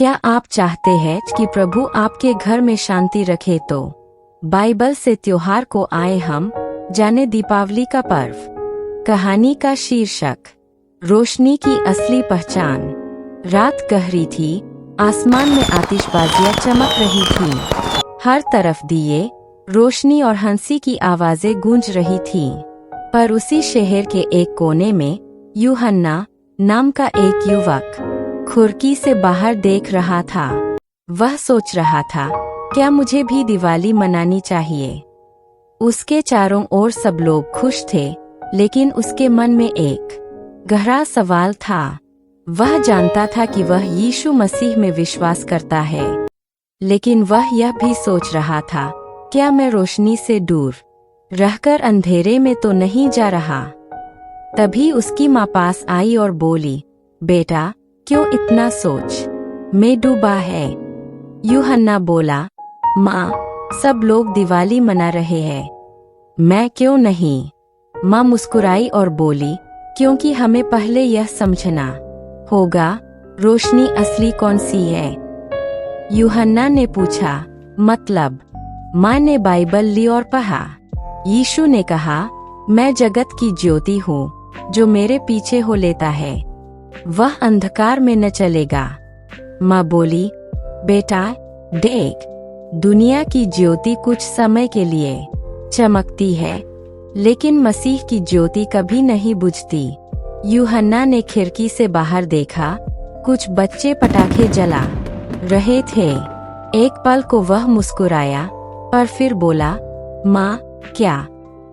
क्या आप चाहते हैं कि प्रभु आपके घर में शांति रखे? तो बाइबल से त्योहार को आए हम जाने दीपावली का पर्व। कहानी का शीर्षक, रोशनी की असली पहचान। रात गहरी थी, आसमान में आतिशबाजियां चमक रही थीं। हर तरफ दिए, रोशनी और हंसी की आवाजें गूंज रही थीं। पर उसी शहर के एक कोने में यूहन्ना नाम का एक युवक खिड़की से बाहर देख रहा था। वह सोच रहा था, क्या मुझे भी दिवाली मनानी चाहिए? उसके चारों ओर सब लोग खुश थे, लेकिन उसके मन में एक गहरा सवाल था। वह जानता था कि वह यीशु मसीह में विश्वास करता है, लेकिन वह यह भी सोच रहा था, क्या मैं रोशनी से दूर रहकर अंधेरे में तो नहीं जा रहा? तभी उसकी माँ पास आई और बोली, बेटा, क्यों इतना सोच में डूबा है? यूहन्ना बोला, माँ, सब लोग दिवाली मना रहे हैं, मैं क्यों नहीं? माँ मुस्कुराई और बोली, क्योंकि हमें पहले यह समझना होगा, रोशनी असली कौन सी है? यूहन्ना ने पूछा, मतलब? माँ ने बाइबल ली और पढ़ा। यीशु ने कहा, मैं जगत की ज्योति हूँ, जो मेरे पीछे हो लेता है वह अंधकार में न चलेगा। माँ बोली, बेटा देख, दुनिया की ज्योति कुछ समय के लिए चमकती है, लेकिन मसीह की ज्योति कभी नहीं बुझती। यूहन्ना ने खिड़की से बाहर देखा, कुछ बच्चे पटाखे जला रहे थे। एक पल को वह मुस्कुराया, पर फिर बोला, माँ, क्या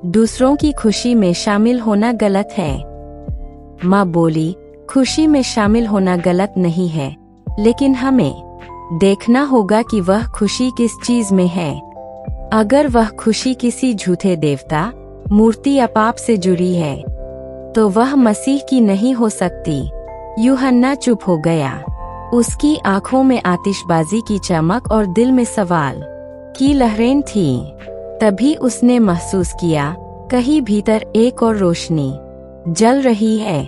दूसरों की खुशी में शामिल होना गलत है? माँ बोली, खुशी में शामिल होना गलत नहीं है, लेकिन हमें देखना होगा कि वह खुशी किस चीज में है। अगर वह खुशी किसी झूठे देवता, मूर्ति या पाप से जुड़ी है, तो वह मसीह की नहीं हो सकती। यूहन्ना चुप हो गया। उसकी आंखों में आतिशबाजी की चमक और दिल में सवाल की लहरें थीं। तभी उसने महसूस किया, कहीं भीतर एक और रोशनी जल रही है।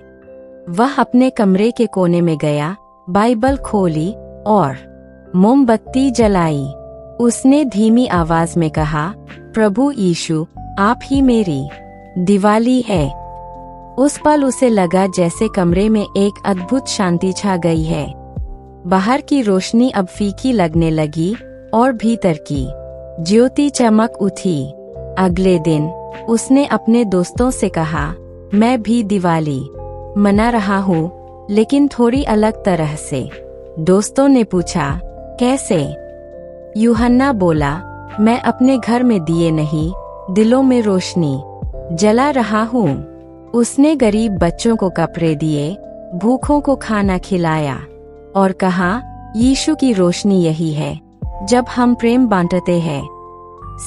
वह अपने कमरे के कोने में गया, बाइबल खोली और मोमबत्ती जलाई। उसने धीमी आवाज में कहा, प्रभु यीशु, आप ही मेरी दिवाली है। उस पल उसे लगा जैसे कमरे में एक अद्भुत शांति छा गई है। बाहर की रोशनी अब फीकी लगने लगी और भीतर की ज्योति चमक उठी। अगले दिन उसने अपने दोस्तों से कहा, मैं भी दिवाली मना रहा हूँ, लेकिन थोड़ी अलग तरह से। दोस्तों ने पूछा, कैसे? यूहन्ना बोला, मैं अपने घर में दिए नहीं, दिलों में रोशनी जला रहा हूँ। उसने गरीब बच्चों को कपड़े दिए, भूखों को खाना खिलाया और कहा, यीशु की रोशनी यही है, जब हम प्रेम बांटते हैं।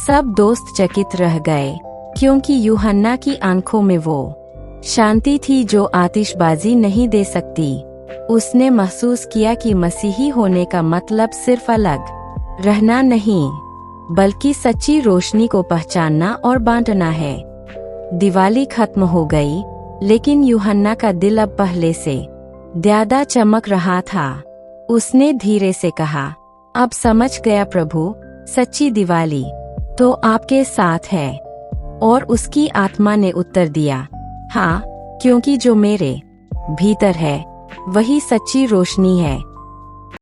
सब दोस्त चकित रह गए, क्योंकि यूहन्ना की आंखों में वो शांति थी जो आतिशबाजी नहीं दे सकती। उसने महसूस किया कि मसीही होने का मतलब सिर्फ अलग रहना नहीं, बल्कि सच्ची रोशनी को पहचानना और बांटना है। दिवाली खत्म हो गई, लेकिन यूहन्ना का दिल अब पहले से ज्यादा चमक रहा था। उसने धीरे से कहा, अब समझ गया प्रभु, सच्ची दिवाली तो आपके साथ है। और उसकी आत्मा ने उत्तर दिया, हाँ, क्योंकि जो मेरे भीतर है वही सच्ची रोशनी है।